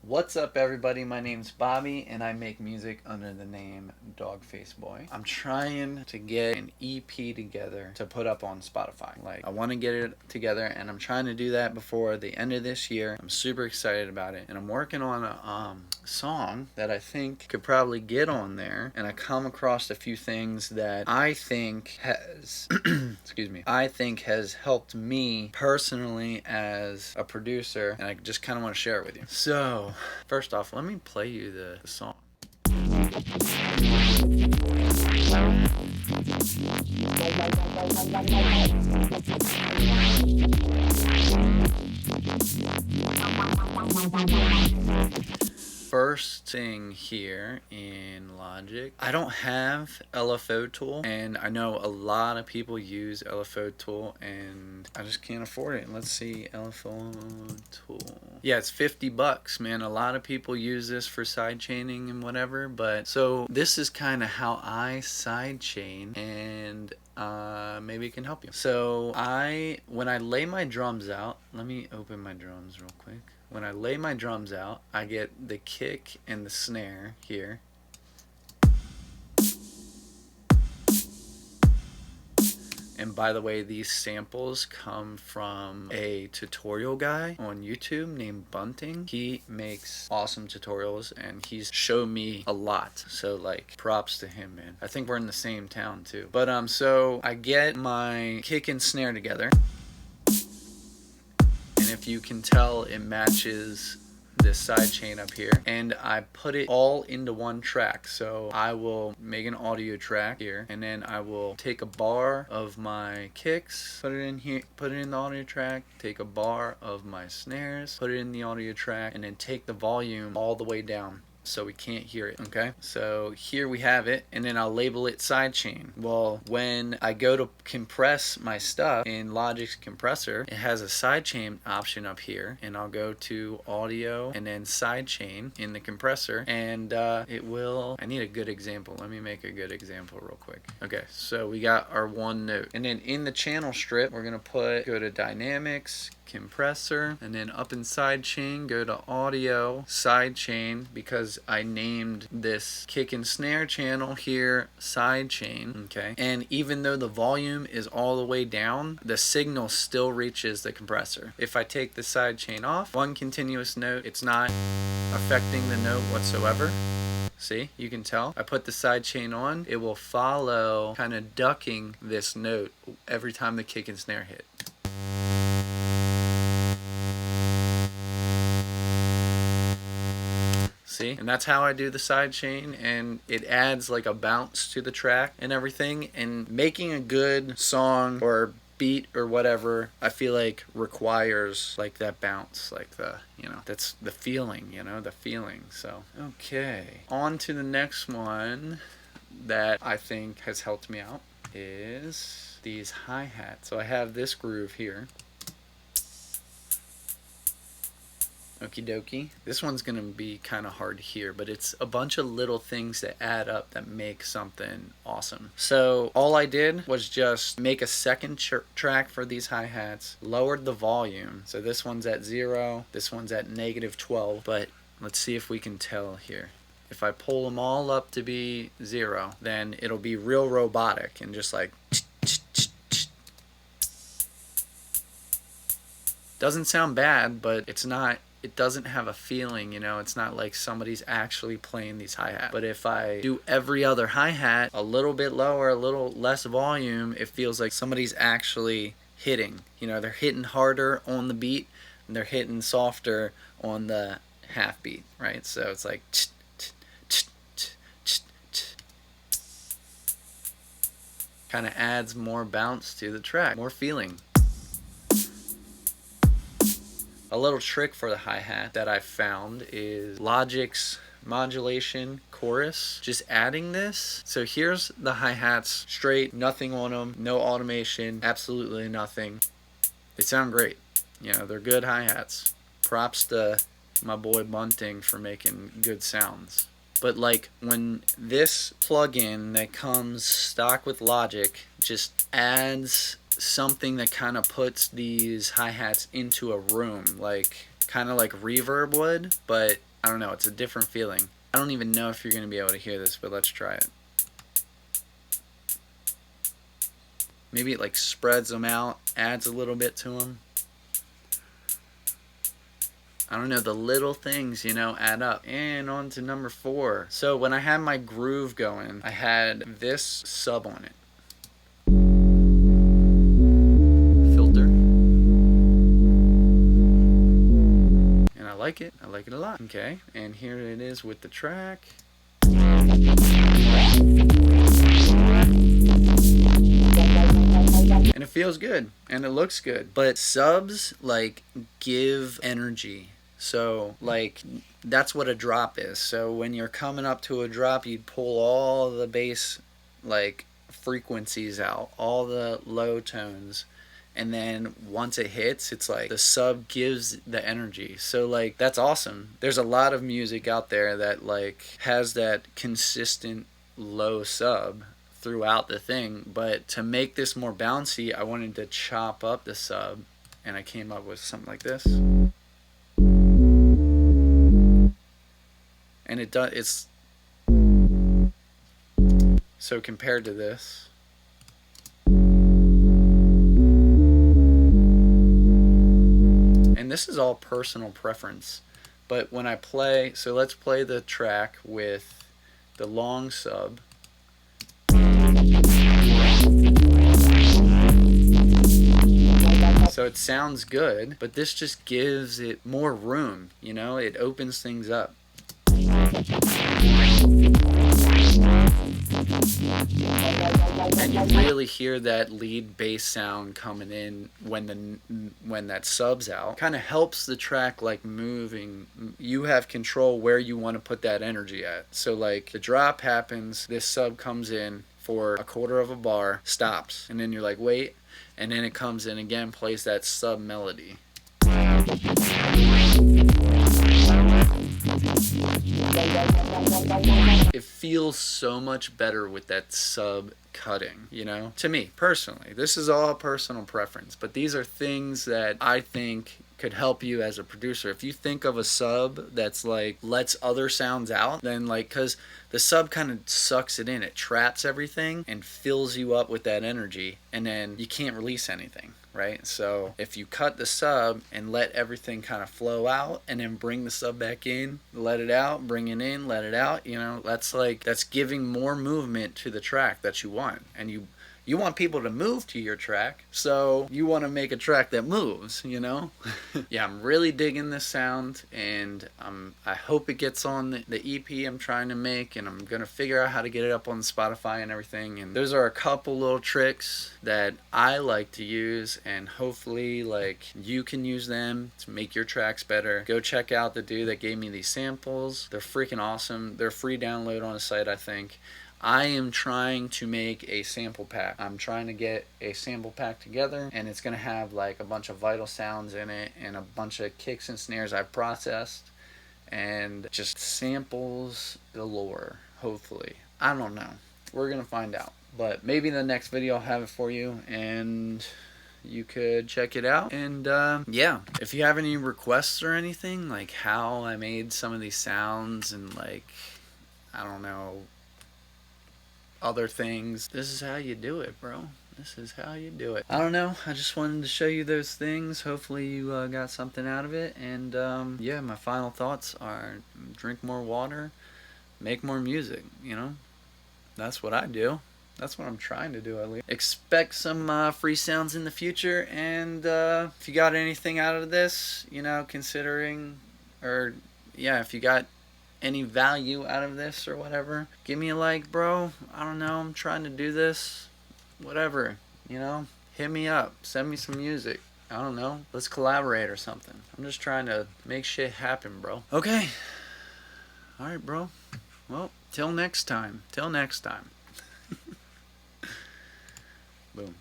What's up, everybody? My name's Bobby, and I make music under the name DOGFACEBOY. I'm trying to get an EP together to put up on Spotify. I want to get it together, and I'm trying to do that before the end of this year. I'm super excited about it, and I'm working on a song that I think could probably get on there. And I come across a few things that I think has, I think has helped me personally as a producer, and I just kind of want to share it with you. So, first off, let me play you the song. First thing here in Logic, I don't have LFO tool, and I know a lot of people use LFO tool, and I just can't afford it. Let's see, LFO tool. Yeah, it's $50, man. A lot of people use this for sidechaining and whatever, but so this is kind of how I sidechain, and maybe it can help you. So when I lay my drums out, let me open my drums real quick. When I lay my drums out, I get the kick and the snare here. And by the way, these samples come from a tutorial guy on YouTube named Bunting. He makes awesome tutorials, and he's shown me a lot. So props to him, man. I think we're in the same town too. But so I get my kick and snare together. And if you can tell, it matches this side chain up here, and I put it all into one track. So I will make an audio track here, and then I will take a bar of my kicks, put it in here, put it in the audio track, take a bar of my snares, put it in the audio track, and then take the volume all the way down so we can't hear it. Okay, so here we have it, and then I'll label it sidechain. Well, when I go to compress my stuff in Logic's compressor, it has a sidechain option up here, and I'll go to audio and then sidechain in the compressor, and it will. I need a good example. Let me make a good example real quick. Okay, so we got our one note, and then in the channel strip, we're gonna go to dynamics, compressor, and then up in sidechain, go to audio, sidechain, because I named this kick and snare channel here sidechain. Okay, and even though the volume is all the way down, the signal still reaches the compressor. If I take the sidechain off, one continuous note, it's not affecting the note whatsoever. See, you can tell. I put the sidechain on, it will follow, kind of ducking this note every time the kick and snare hit. See? And that's how I do the sidechain, and it adds like a bounce to the track and everything. And making a good song or beat or whatever, I feel like requires like that bounce, like that's the feeling, the feeling. So, okay. On to the next one that I think has helped me out is these hi-hats. So I have this groove here. Okie dokie. This one's gonna be kind of hard to hear, but it's a bunch of little things that add up that make something awesome. So all I did was just make a second track for these hi-hats, lowered the volume. So this one's at 0, this one's at -12, but let's see if we can tell here. If I pull them all up to be 0, then it'll be real robotic and just like doesn't sound bad, but it's not. It doesn't have a feeling, it's not like somebody's actually playing these hi-hats. But if I do every other hi-hat a little bit lower, a little less volume, it feels like somebody's actually hitting. They're hitting harder on the beat, and they're hitting softer on the half beat, right? So it's like kind of adds more bounce to the track, more feeling. A little trick for the hi-hat that I found is Logic's modulation chorus. Just adding this. So here's the hi-hats straight, nothing on them, no automation, absolutely nothing. They sound great. They're good hi-hats. Props to my boy Bunting for making good sounds. But when this plugin that comes stock with Logic just adds something that kind of puts these hi-hats into a room, kind of like reverb would, but I don't know, it's a different feeling. I don't even know if you're going to be able to hear this, but let's try it. Maybe it like spreads them out, adds a little bit to them. I don't know, the little things, you know, add up. And on to number 4. So when I had my groove going, I had this sub on it. Filter. And I like it. I like it a lot. Okay, and here it is with the track. And it feels good and it looks good. But subs like give energy. So like that's what a drop is. So when you're coming up to a drop, you'd pull all the bass like frequencies out, all the low tones, and then once it hits, it's like the sub gives the energy. So like that's awesome. There's a lot of music out there that like has that consistent low sub throughout the thing, but to make this more bouncy, I wanted to chop up the sub, and I came up with something like this. And it does, it's so compared to this, and this is all personal preference, but when I play, so let's play the track with the long sub. So it sounds good, but this just gives it more room, you know, it opens things up. And you really hear that lead bass sound coming in when that sub's out. Kind of helps the track like moving. You have control where you want to put that energy at. So like the drop happens, this sub comes in for a quarter of a bar, stops, and then you're like wait, and then it comes in again, plays that sub melody. It feels so much better with that sub cutting, you know? To me, personally. This is all personal preference, but these are things that I think could help you as a producer. If you think of a sub that's like lets other sounds out, then like, cause the sub kind of sucks it in, it traps everything and fills you up with that energy, and then you can't release anything, right? So if you cut the sub and let everything kind of flow out, and then bring the sub back in, let it out, bring it in, let it out, you know, that's giving more movement to the track that you want. And you want people to move to your track, so you want to make a track that moves, you know? Yeah, I'm really digging this sound, and I hope it gets on the EP I'm trying to make, and I'm going to figure out how to get it up on Spotify and everything. And those are a couple little tricks that I like to use, and hopefully like you can use them to make your tracks better. Go check out the dude that gave me these samples. They're freaking awesome. They're free download on the site, I think. I am trying to make a sample pack. I'm trying to get a sample pack together, and it's going to have like a bunch of vital sounds in it and a bunch of kicks and snares I've processed, and just samples galore, hopefully. I don't know. We're going to find out. But maybe in the next video I'll have it for you, and you could check it out. And yeah, if you have any requests or anything, like how I made some of these sounds and like, I don't know, other things, this is how you do it, bro. This is how you do it. I don't know, I just wanted to show you those things. Hopefully you got something out of it. And yeah, my final thoughts are drink more water, make more music, you know? That's what I do. That's what I'm trying to do, at least. Expect some free sounds in the future, and if you got anything out of this, you know, considering, or yeah, if you got any value out of this or whatever, give me a like, bro. I don't know, I'm trying to do this, whatever, you know, hit me up, send me some music, I don't know, let's collaborate or something. I'm just trying to make shit happen, bro. Okay, alright, bro, well, till next time. Boom.